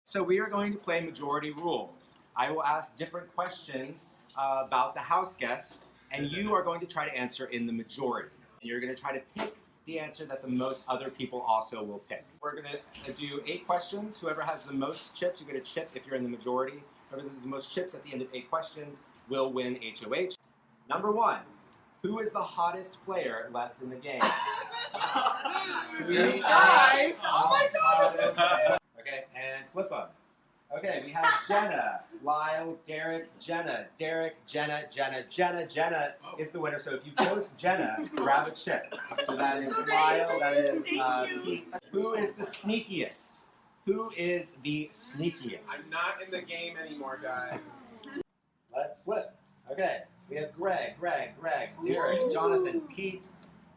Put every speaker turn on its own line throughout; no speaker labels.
So we are going to play majority rules. I will ask different questions about the house guests, and you are going to try to answer in the majority. And you're going to try to pick the answer that the most other people also will pick. We're going to do 8 questions. Whoever has the most chips, you get a chip if you're in the majority. Whoever has the most chips at the end of 8 questions will win HOH. Number 1, who is the hottest player left in the game?
Really nice! Oh my god!
Okay, and flip them. Okay, we have Jenna, Lyle, Derek, Jenna, Jenna is the winner. So if you chose Jenna, grab a chip. So that is Lyle, that is Pete. Who is the sneakiest? Who is the sneakiest?
I'm not in the game anymore, guys.
Let's flip. Okay, we have Greg, Derek, Jonathan, Pete,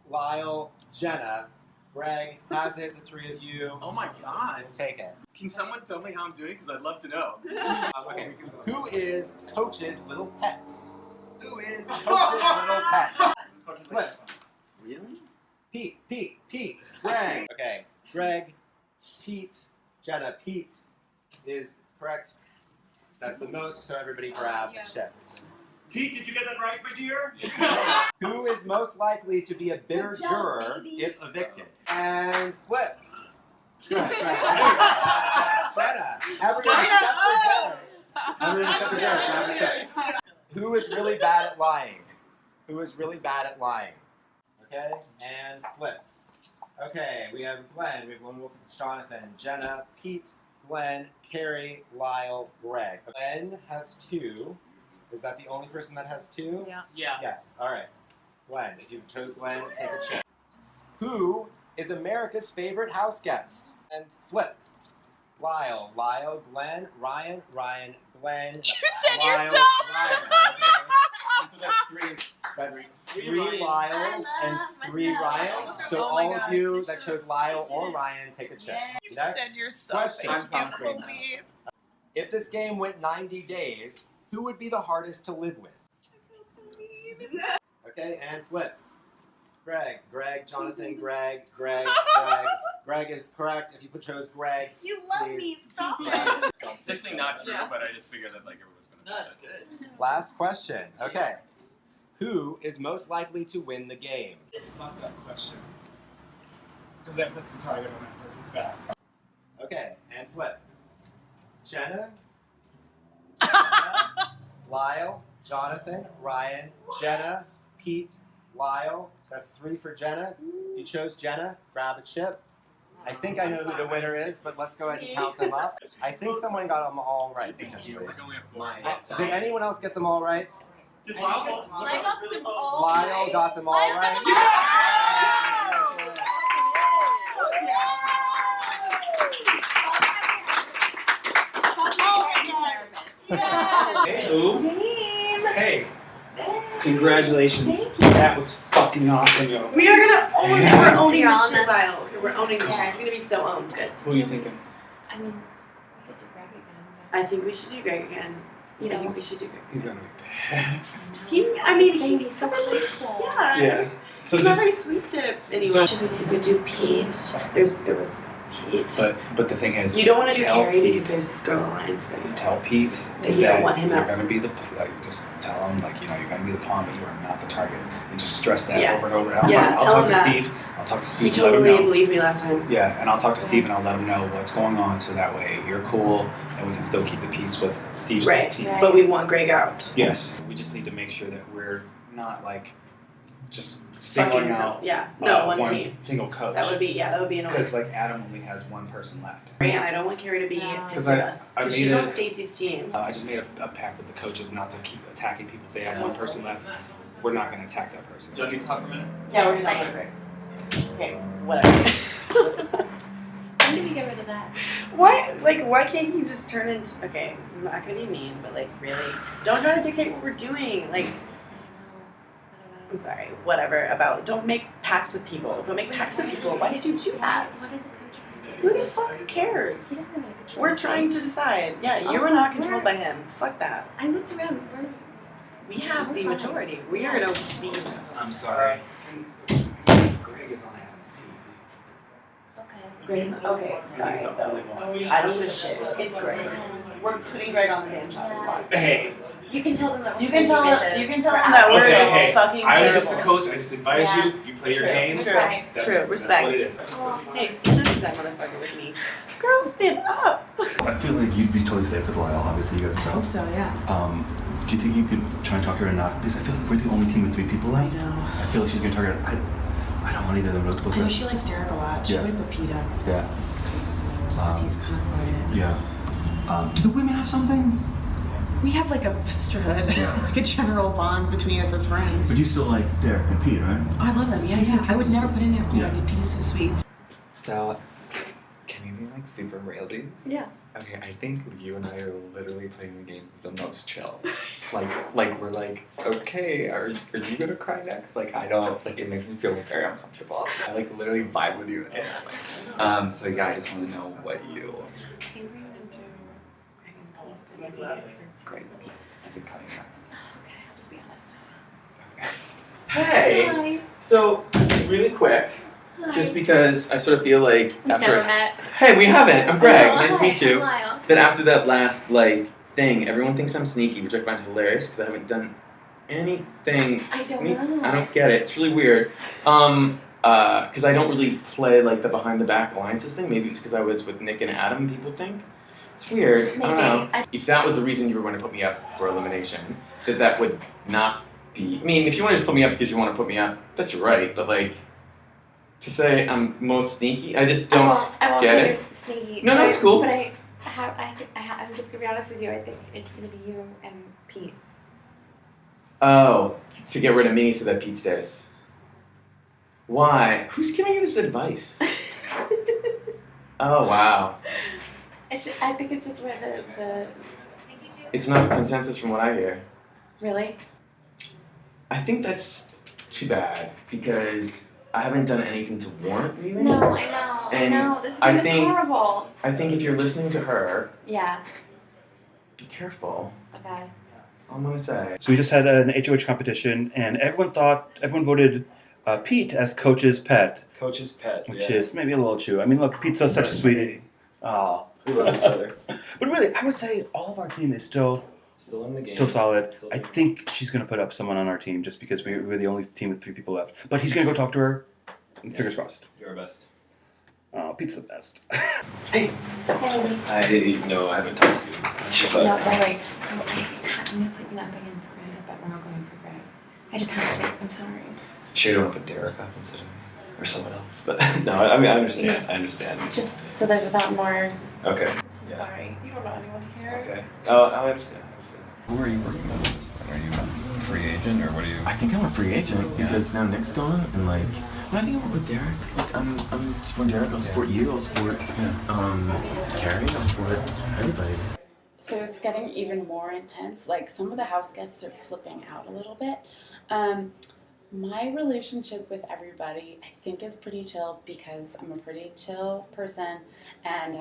Lyle, Jenna. Greg has it, the 3 of you.
Oh my god.
Take it.
Can someone tell me how I'm doing? Because I'd love to know.
Okay, who is Coach's little pet? Who is Coach's little pet? Flip.
Really?
Pete, Greg. Okay, Greg, Pete, Jenna. Pete is correct. That's the most, so everybody grab a chip.
Pete, did you get that right, my dear?
Who is most likely to be a bitter juror if evicted? And flip. Jenna. Everyone except for Jenna. Everyone except for Jenna. Grab a chip. Who is really bad at lying? Who is really bad at lying? Okay, and flip. Okay, we have Glenn, we have Lone Wolf, Jonathan, Jenna, Pete, Glenn, Carrie, Lyle, Greg. Glenn has 2. Is that the only person that has 2?
Yeah.
Yes. All right. Glenn, if you chose Glenn, take a chip. Who is America's favorite house guest? And flip. Lyle, Glenn, Ryan, Glenn.
You said
Lyle,
yourself.
Ryan.
So that's 3.
That's 3 Lyles and 3 Ryans. So all of you that chose Lyle or Ryan, take a chip.
You
Next
said yourself.
question.
I can't believe.
If this game went 90 days, who would be the hardest to live with? Okay, and flip. Greg, Jonathan, Greg. Greg is correct. If you chose Greg,
You love
please.
me. Stop it.
It's actually not true, but I just figured that like everyone's gonna.
That's good.
Last question. Okay. Who is most likely to win the game?
Not that question. Because that puts the target on that person's back.
Okay, and flip. Jenna, Lyle, Jonathan, Ryan, Jenna, Pete, Lyle. That's 3 for Jenna. If you chose Jenna, grab a chip. I think I know who the winner is, but let's go ahead and count them up. I think someone got them all right, potentially. Did anyone else get them all right?
Did Lyle get
I got them all
Lyle
right.
got them all right.
Team! Hey! Congratulations. That was fucking awesome, yo.
We are gonna own it. We're owning
Yeah.
this shit, Lyle. Okay, we're owning this shit. It's gonna be so owned. Good.
Who are you thinking?
I mean, we could do Greg again.
I think we should do Greg again.
You
I think
know,
we should do Greg.
He's gonna be bad.
he's so peaceful.
Yeah.
Yeah. So
He's not
just,
very sweet to anyone.
So-
You could do Pete. There was Pete.
but the thing is,
You don't want to do
tell
Carrie
Pete-
because there's this girl alliance thing.
tell Pete
That you don't want him
you're
out.
gonna be the just tell him like you're gonna be the pawn, but you are not the target. And just stress that
Yeah.
over and over. And
Yeah,
I'll
tell
talk
him
to
that.
Steve. I'll talk to Steve.
You
and let him
totally
know.
believed me last time.
Yeah, and I'll talk to Steve and I'll let him know what's going on, so that way you're cool and we can still keep the peace with Steve's
Right.
team.
Right.
But we want Greg out.
Yes. We just need to make sure that we're not like just
Fucking
singling
so-
out
Yeah. No, one team.
single coach.
That would be annoying.
because like Adam only has one person left.
And I don't want Carrie to be
Yeah.
pissed
'Cause
at
I
us.
made
Because she's on
it-
Stacy's team.
I just made a pact with the coaches not to keep attacking people. If they have one person left, we're not going to attack that person.
Do I need to talk for a minute?
Yeah, we're not gonna Greg. Okay, whatever.
When did we get rid of that?
Why can't you just turn into, okay, I'm not gonna be mean, but like, really, don't try to dictate what we're doing. Like, I'm sorry, whatever, don't make pacts with people. Don't make pacts with people. Why did you do that?
What did the coaches
Who
do?
the fuck cares?
He doesn't have any control.
We're trying to decide. Yeah, you
Also,
are not controlled by him. Fuck that.
I looked around.
We have the majority. We are gonna be.
I'm sorry. Greg is on Adam's team.
Okay.
Greg, okay, sorry though. I don't give a shit. It's Greg. We're putting Greg on the damn chopping block.
Hey.
You can tell them that.
You can tell them that we're
Okay,
just
hey,
fucking
I was
terrible.
just the coach. I just advise you. You play your
True.
game.
True.
Right.
That's,
True.
That's
Respect.
what it is.
Hey, stand up to that motherfucker with me. Girl, stand up.
I feel like you'd be totally safe with Lyle. Obviously, you guys are
I hope
friends.
so, yeah.
Do you think you could try and talk to her enough? Because I feel like we're the only team with 3 people left.
I know.
I feel like she's gonna target. I don't want either of them to look
I know she likes Derek a lot. She
Yeah.
might put Pete up
Yeah.
because he's kind of quiet.
Yeah. Do the women have something?
We have like a sisterhood, like a general bond between us as friends.
But you still like Derek and Pete, right?
Oh, I love them. Yeah, yeah. I would never put in it.
Yeah.
Pete is so sweet.
So, can we be like super railsies?
Yeah.
Okay, I think you and I are literally playing the game the most chill. Like we're like, okay, are you gonna cry next? Like I don't, like it makes me feel very uncomfortable. I like literally vibe with you in that moment. So yeah, I just want to know what you. Great. Is it coming next?
Okay, I'll just be honest.
Hey.
Hi.
So, really quick,
Hi.
just because I sort of feel like
We've
after.
never met.
Hey, we haven't. I'm Greg.
Oh,
Nice to
hi,
meet you.
I'm Lyle.
Then after that last thing, everyone thinks I'm sneaky, which I find hilarious because I haven't done anything.
I don't know.
I don't get it. It's really weird. Because I don't really play like the behind the back alliances thing. Maybe it's because I was with Nick and Adam. People think it's weird. I don't know.
Maybe.
If that was the reason you were going to put me up for elimination, that would not be. I mean, if you want to just put me up because you want to put me up, that's your right. But like, to say I'm most sneaky, I just don't
I won't
get
be
it.
Sneaky,
No, it's cool.
But I'm just gonna be honest with you. I think it's gonna be you and Pete.
Oh, to get rid of me so that Pete stays. Why? Who's giving you this advice? Oh wow.
I think it's just where the
It's not a consensus from what I hear.
really.
I think that's too bad because I haven't done anything to warrant leaving.
No, I know.
And
I know. This
I
game is
think-
horrible.
I think if you're listening to her,
Yeah.
be careful.
Okay.
That's all I'm gonna say.
So we just had an HOH competition, and everyone voted Pete as coach's pet,
Coach's pet.
which is maybe a little chew. I mean, look, Pete's such a sweetie. Oh.
We love each other.
But really, I would say all of our team is still
Still in the game.
still solid.
Still
I
doing
think she's going to put up someone on our team just because we're the only team with 3 people left. But he's going to go talk to her. And fingers crossed.
You're our best.
Oh, Pete's the best.
Hey.
I haven't talked to you.
No, by the way. So I'm gonna put you up against Greg, but we're not going for Greg. I just have to. I'm sorry.
Sure, you don't want to put Derek up instead of me or someone else, but no, I mean I understand. I understand.
Just so there's not more.
Okay.
I'm
Yeah.
sorry. You don't know anyone here.
Okay. Oh, I understand. I understand.
Who are you working with at this point? Are you a free agent or what are you?
I think I'm a free agent because now Nick's gone, and like, well, I think I work with Derek. Like, I'm supporting Derek. I'll support you. I'll support Carrie. I'll support everybody.
So it's getting even more intense. Like some of the house guests are flipping out a little bit. My relationship with everybody, I think, is pretty chill because I'm a pretty chill person and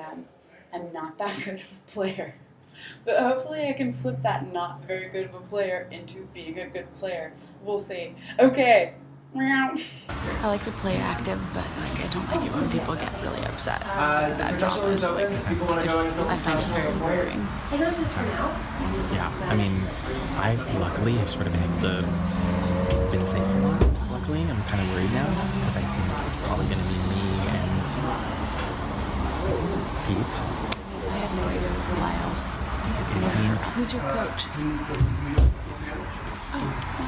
I'm not that good of a player. But hopefully I can flip that not very good of a player into being a good player. We'll see. Okay. Meow.
I like to play active, but like I don't like it when people get really upset.
The
That
professional
drama
is
is
over.
like,
People want to go in and film
I find it very boring.
I go to this for now.
Yeah, I mean, I luckily have sort of been able to been safe a lot. Luckily, I'm kind of worried now because I think it's probably going to be me and Pete.
I have no idea who Lyle's.
If it is me,
Who's your coach?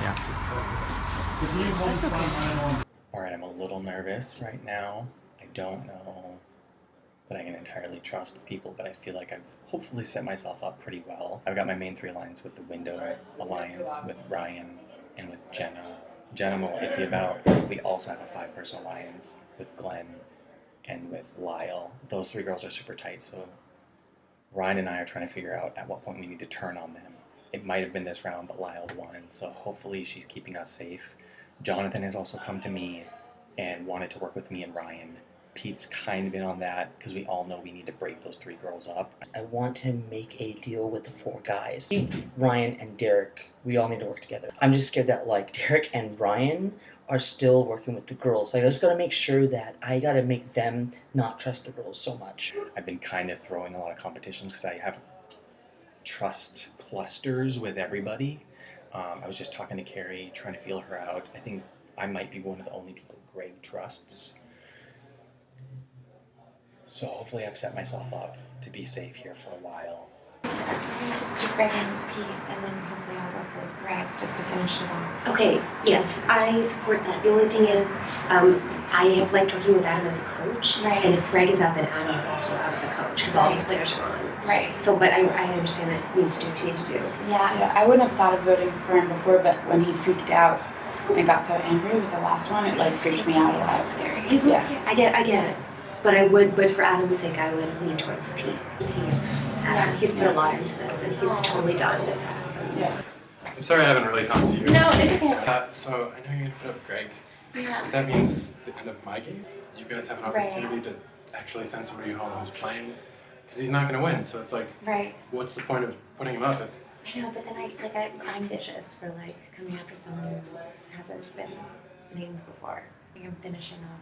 yeah.
That's okay.
Alright, I'm a little nervous right now. I don't know that I can entirely trust people, but I feel like I've hopefully set myself up pretty well. I've got my main 3 alliance with the Window Alliance, with Ryan, and with Jenna. Jenna I'm a little iffy about. We also have a 5-person alliance with Glenn and with Lyle. Those 3 girls are super tight, so Ryan and I are trying to figure out at what point we need to turn on them. It might have been this round, but Lyle won, so hopefully she's keeping us safe. Jonathan has also come to me and wanted to work with me and Ryan. Pete's kind of in on that because we all know we need to break those 3 girls up.
I want to make a deal with the 4 guys. Ryan and Derek, we all need to work together. I'm just scared that like Derek and Ryan are still working with the girls. Like, I just gotta make sure that I gotta make them not trust the girls so much.
I've been kind of throwing a lot of competitions because I have trust clusters with everybody. I was just talking to Carrie, trying to feel her out. I think I might be one of the only people Greg trusts. So hopefully I've set myself up to be safe here for a while.
It's just Greg and Pete, and then hopefully I'll work with Greg just to finish it off.
Okay, yes, I support that. The only thing is, I have liked working with Adam as a coach,
Right.
and if Greg is out, then Adam is also out as a coach, because all these players are on.
Right.
So, but I understand that you need to do what you need to do.
Yeah, I wouldn't have thought of voting for him before, but when he freaked out and got so angry with the last one, it like freaked me out a lot.
Scary. He's not scary. I get it. But I would, but for Adam's sake, I would lean towards Pete. Adam, he's put a lot into this, and he's totally done with that.
Yeah.
I'm sorry I haven't really talked to you.
No, it's okay.
So I know you're gonna put up Greg.
Yeah.
That means the end of my game. You guys have an
Right.
opportunity to actually send somebody home who's playing, because he's not gonna win. So it's like,
Right.
what's the point of putting him up if
I know, but then I'm vicious for like coming after someone who hasn't been named before. I think I'm finishing off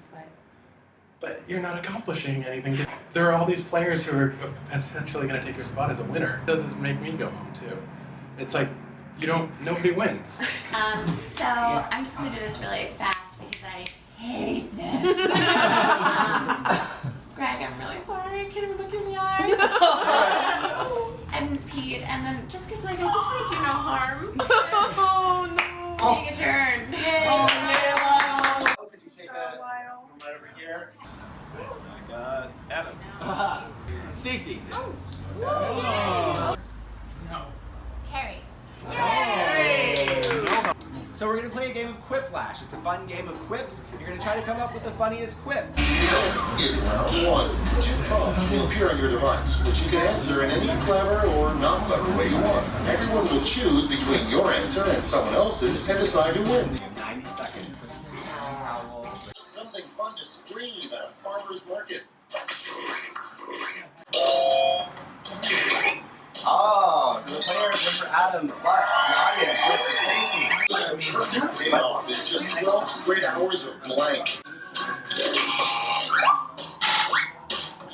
But you're not accomplishing anything. There are all these players who are potentially going to take your spot as a winner. It does make me go home too. It's like, nobody wins.
So I'm just gonna do this really fast because I hate this. Greg, I'm really sorry. I can't even look you in the eye. And Pete, and then just because like I just want to do no harm. Oh no. Being adjourned.
Could you take that from right over here?
Adam.
Stacy.
Carrie.
So we're gonna play a game of Quiplash. It's a fun game of quips. You're gonna try to come up with the funniest quip.
This is round 1. 2 prompts will appear on your device, which you can answer in any clever or not clever way you want. Everyone will choose between your answer and someone else's and decide who wins.
90 seconds.
Something fun to scream at a farmer's market.
Oh, so the players went for Adam, but the audience went for Stacy.
That means that your payoff is just 12 straight hours of blank.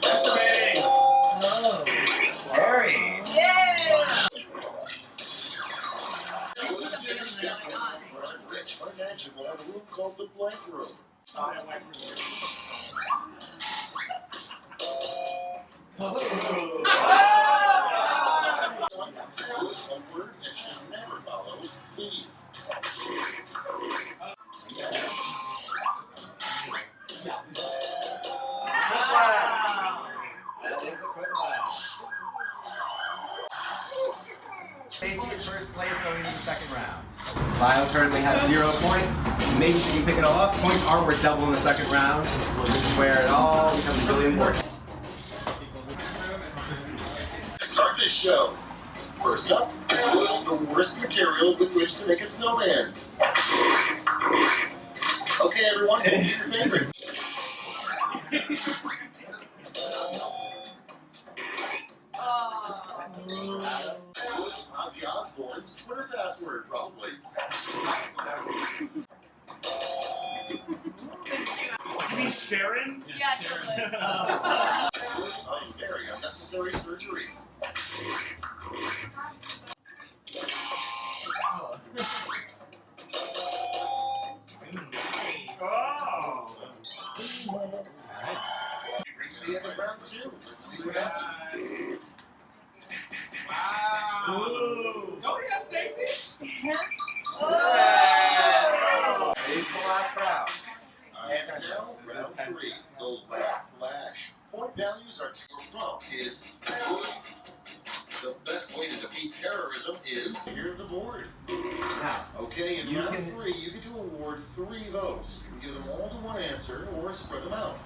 Estimating.
Harry.
When I'm rich, my mansion will have a room called the blank room. A word that should never follow leaf.
That is a Quiplash. Stacy is first place going into the second round. Lyle currently has 0 points. Maybe she can pick it all up. Points aren't worth double in the second round. So this is where it all becomes really important.
Start this show. First up, the worst material with which to make a snowman. Okay, everyone, who's your favorite? Ozzy Osbourne's Twitter password, probably.
You mean Sharon?
Yeah, totally.
Very unnecessary surgery.
Oh!
We've reached the end of round 2. Let's see what happens.
Wow!
Go ahead, Stacy.
Oh!
Ready for the last round. Pay attention.
Round 3, the last flash. Point values are prompt is the best way to defeat terrorism is here's the board.
Now,
okay, in
you
round
can
3, you get to award 3 votes. You can give them all to one answer or spread them out.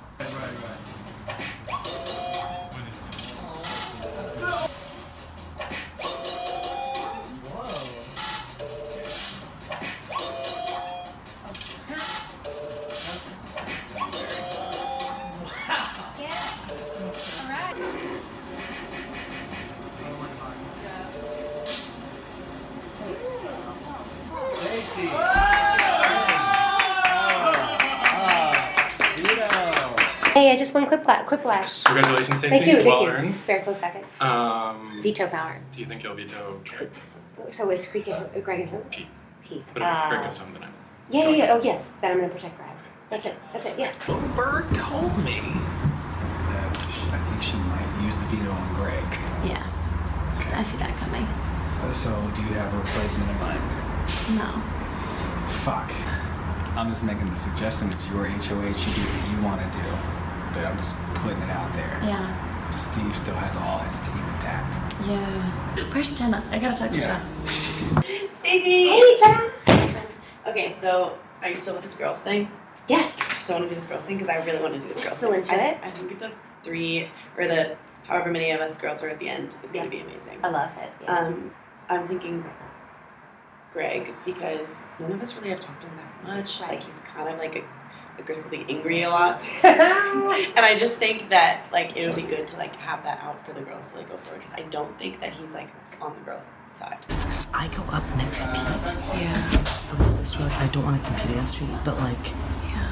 Stacy.
Hey, I just won Quiplash.
Congratulations, Stacey.
Thank you.
Well
Thank you.
earned.
Very close second. Veto power.
Do you think you'll veto Greg?
So it's Greg and who?
Pete.
Pete.
But if Greg does something, then
Yeah. Oh, yes. Then I'm going to protect Greg. That's it. Yeah.
Bird told me that I think she might use the veto on Greg.
Yeah.
Okay.
I see that coming.
So, do you have a replacement in mind?
No.
Fuck. I'm just making the suggestion. It's your HOH. You do what you want to do. But I'm just putting it out there.
Yeah.
Steve still has all his team intact.
Yeah. Where's Jenna? I gotta talk to Jenna.
Stacey!
Hey, Jenna!
Okay, so are you still with this girls thing?
Yes.
You still want to do this girls thing? Because I really want to do this girls
Still
thing.
into it?
I think the 3 or the however many of us girls are at the end is going to be amazing.
I love it. Yeah.
I'm thinking Greg because none of us really have talked to him that much. Like he's kind of like aggressively angry a lot, and I just think that like it would be good to like have that out for the girls to like go forward because I don't think that he's like on the girls' side.
I go up next to Pete.
Yeah.
At least this way, I don't want to compete against Pete, but like,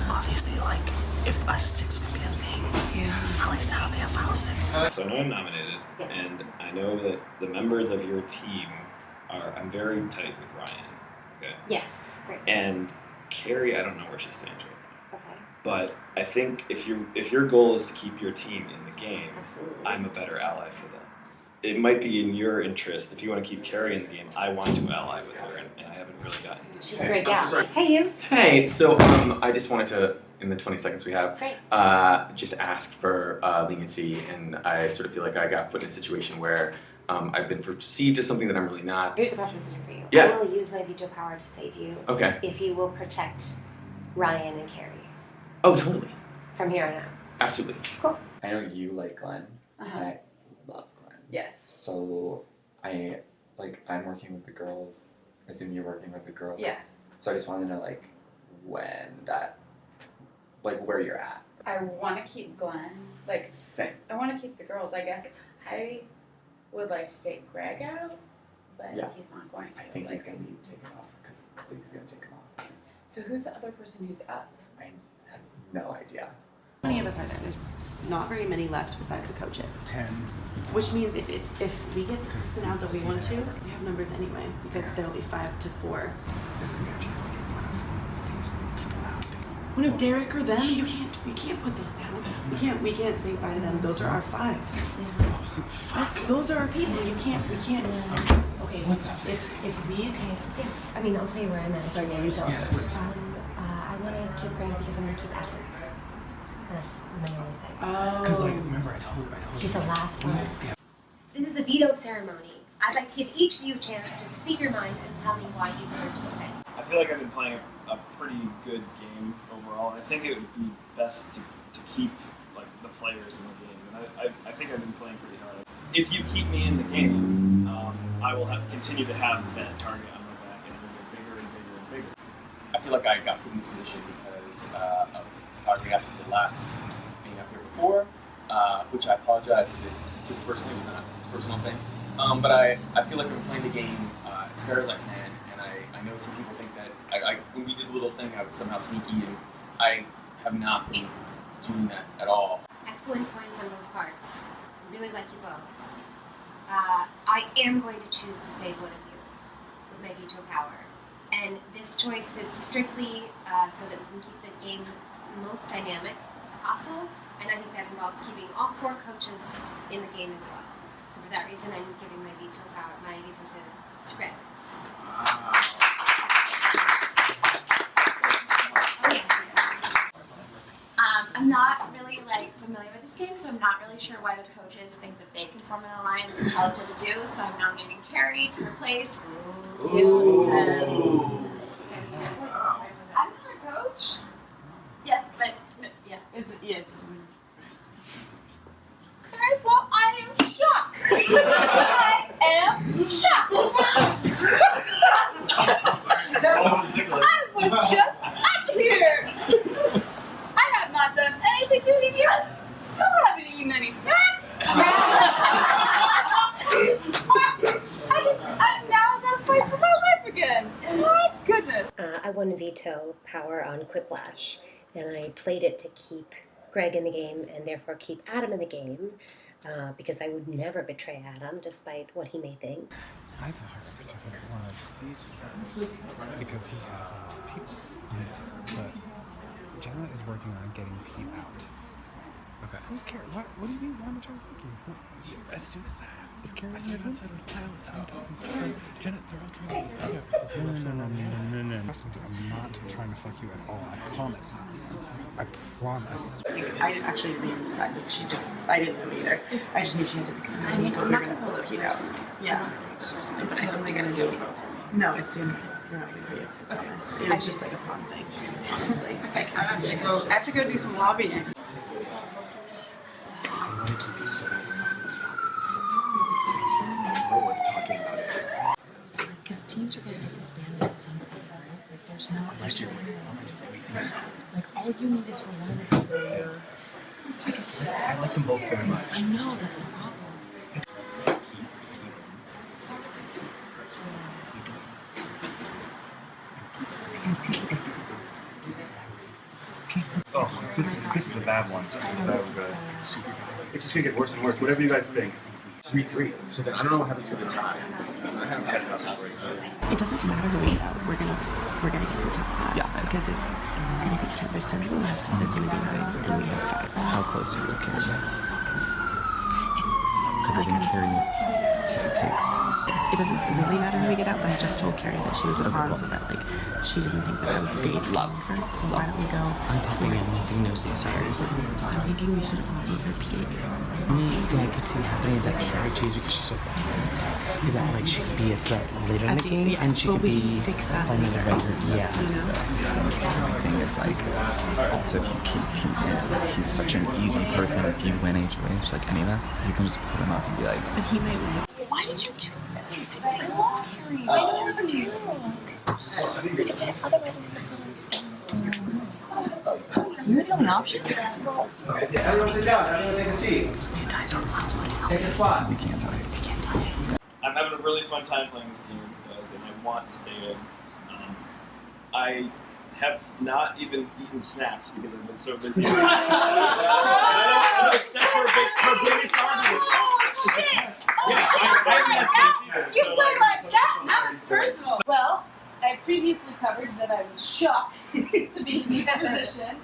obviously, like, if us 6 could be a thing, at least that'll be a final 6.
So I know I'm nominated, and I know that the members of your team I'm very tight with Ryan. Okay.
Yes. Great.
And Carrie, I don't know where she stands right now.
Okay.
But I think if your goal is to keep your team in the game,
Absolutely.
I'm a better ally for them. It might be in your interest if you want to keep Carrie in the game. I want to ally with her, and I haven't really gotten.
She's a great gal.
I'm so sorry.
Hey, you.
Hey, so I just wanted to, in the 20 seconds we have, just ask for leniency, and I sort of feel like I got put in a situation where I've been perceived as something that I'm really not.
Here's a proposition for you.
Yeah.
I will use my veto power to save you.
Okay.
If you will protect Ryan and Carrie
Oh, totally.
from here on out.
Absolutely.
Cool.
I know you like Glenn.
Uh-huh.
I love Glenn.
Yes.
So I'm working with the girls. I assume you're working with the girls.
Yeah.
So I just wanted to know where you're at.
I want to keep Glenn. Like,
Same.
I want to keep the girls, I guess. I would like to take Greg out, but
Yeah.
he's not going to.
I think he's gonna be taken off because Stacey's gonna take him off.
So who's the other person who's up?
I have no idea.
How many of us are there? There's not very many left besides the coaches.
10.
Which means if we get Kristen out that we want to, we have numbers anyway because there'll be 5 to 4.
There's gonna be a chance to get one of Steve's people out.
When if Derek or them, you can't put those down. We can't say bye to them. Those are our 5. Those are our people. We can't. Okay.
What's up,
If we
I mean, I'll tell you where I'm at.
Sorry, yeah, you tell us.
Yes, please.
I want to keep Greg because I'm going to keep Adam. That's my only thing.
Because remember I told
He's
you.
the last one.
Yeah.
This is the veto ceremony. I'd like to give each of you a chance to speak your mind and tell me why you deserve to stay.
I feel like I've been playing a pretty good game overall. I think it would be best to keep the players in the game, and I think I've been playing pretty hard. If you keep me in the game, I will continue to have that target on my back, and it will get bigger and bigger and bigger.
I feel like I got put in this position because of how I reacted to the last being up here before, which I apologize if it took it personally. It was not a personal thing. But I feel like I'm playing the game as fair as I can, and I know some people think that when we did the little thing, I was somehow sneaky, and I have not been doing that at all.
Excellent points on both parts. I really like you both. I am going to choose to save one of you with my veto power. And this choice is strictly so that we can keep the game most dynamic as possible. And I think that involves keeping all 4 coaches in the game as well. So for that reason, I'm giving my veto to Greg.
I'm not really familiar with this game, so I'm not really sure why the coaches think that they can form an alliance and tell us what to do. So I'm nominating Carrie to replace you. I'm not a coach. Yes, but yeah.
Yes.
Okay, well, I am shocked. I am shocked. I was just up here. I have not done anything to any of you. Still haven't eaten any snacks. Now I gotta fight for my life again. My goodness.
I won veto power on Quiplash, and I played it to keep
Greg in the game and therefore keep Adam in the game, because I would never betray Adam despite what he may think.
I thought to pick one of Steve's friends because he has a lot of people. But Jenna is working on getting Pete out. Okay. Who's Carrie? What do you mean? Why am I trying to fuck you? As soon as that is Carrie outside of the pilot, Jenna, they're all trying to No. I'm not trying to fuck you at all. I promise. I promise.
I didn't actually even decide this. I didn't know either. I just knew she had to pick somebody.
I mean, I'm not gonna
pull Pete out. Yeah.
It's totally gonna do it.
No, it's soon. We're not gonna see it.
Okay.
It was just like a fun thing, honestly.
Okay, I have to go do some lobbying.
Because teams are going to get disbanded at some point, right? Like, there's no. Like, all you need is for one of the people you're.
I like them both very much.
I know, that's the problem.
Oh, this is a bad one. This is a bad one, guys. It's just gonna get worse and worse. Whatever you guys think.
3-3. So then I don't know what happens with the tie.
It doesn't matter who we get out. We're gonna get to the top 5. Yeah. Because there's gonna be 10. There's 10 people left. There's gonna be 9, and we have 5.
How close are you to Carrie? Because I think Carrie takes.
It doesn't really matter who we get out, but I just told Carrie that she was a pawn, so that like she didn't think that I was great love for her. So why don't we go?
I'm popping in making no sense here.
I'm thinking we should all move her Pete.
The thing I could see happening is that Carrie chooses because she's so quiet. Is that like she could be a threat later in the game, and she could be an adventure. Yeah.
My thing is like, also if you keep Pete in, he's such an easy person. If you win HOH, like any of us, you can just put him up and be like.
But he may win.
Why did you do this? I love Carrie. I never knew.
You're the only option.
Everyone sit down. Everyone take a seat. Take a spot.
We can't die.
I'm having a really fun time playing this game, guys, and I want to stay in. I have not even eaten snacks because I've been so busy. That's her biggest argument.
You play like that? Now it's personal. Well, I previously covered that I was shocked to be in this position.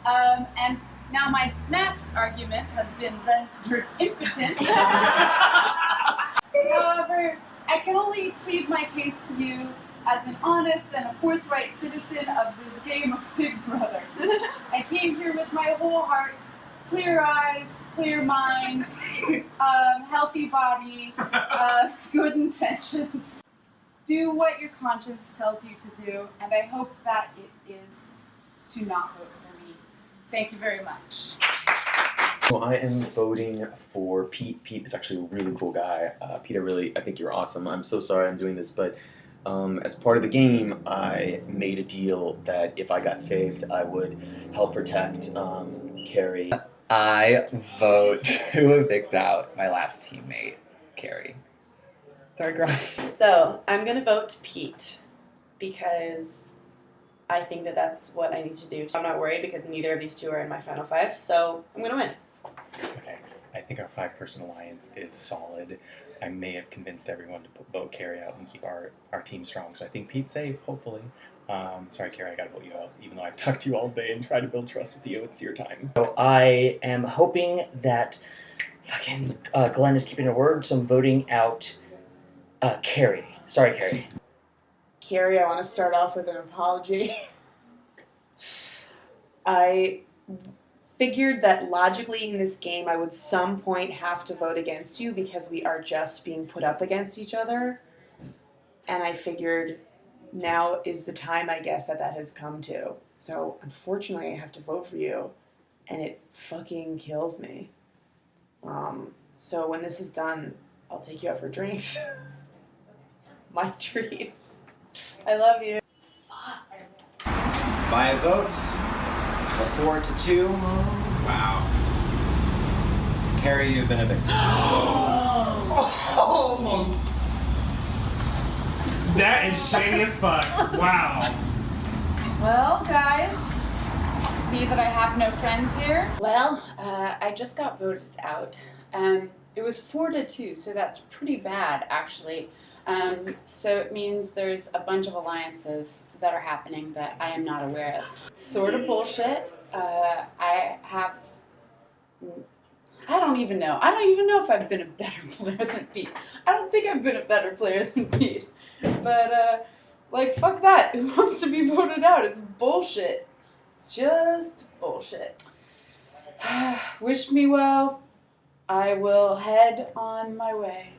And now my snacks argument has been rendered impotent. However, I can only plead my case to you as an honest and a forthright citizen of this game of Big Brother. I came here with my whole heart, clear eyes, clear mind, healthy body, good intentions. Do what your conscience tells you to do, and I hope that it is to not vote for me. Thank you very much.
So I am voting for Pete. Pete is actually a really cool guy. Pete, I think you're awesome. I'm so sorry I'm doing this, but as part of the game, I made a deal that if I got saved, I would help protect Carrie.
I vote to evict out my last teammate, Carrie. Sorry, girl.
So I'm gonna vote Pete because I think that that's what I need to do. I'm not worried because neither of these two are in my final 5, so I'm gonna win.
Okay, I think our 5-person alliance is solid. I may have convinced everyone to vote Carrie out and keep our team strong, so I think Pete's safe, hopefully. Sorry, Carrie, I gotta vote you out, even though I've talked to you all day and tried to build trust with you. It's your time.
So I am hoping that fucking Glenn is keeping her word, so I'm voting out Carrie. Sorry, Carrie.
Carrie, I want to start off with an apology. I figured that logically in this game I would some point have to vote against you because we are just being put up against each other. And I figured now is the time, I guess, that has come to. So unfortunately I have to vote for you, and it fucking kills me. So when this is done, I'll take you out for drinks. My treat. I love you.
By a vote of 4-2. Wow. Carrie, you've been evicted.
That is shady as fuck. Wow.
Well, guys, see that I have no friends here? Well, I just got voted out. It was 4-2, so that's pretty bad, actually. So it means there's a bunch of alliances that are happening that I am not aware of. It's sort of bullshit. I don't even know. I don't even know if I've been a better player than Pete. I don't think I've been a better player than Pete. But, like, fuck that. Who wants to be voted out? It's bullshit. It's just bullshit. Wish me well. I will head on my way.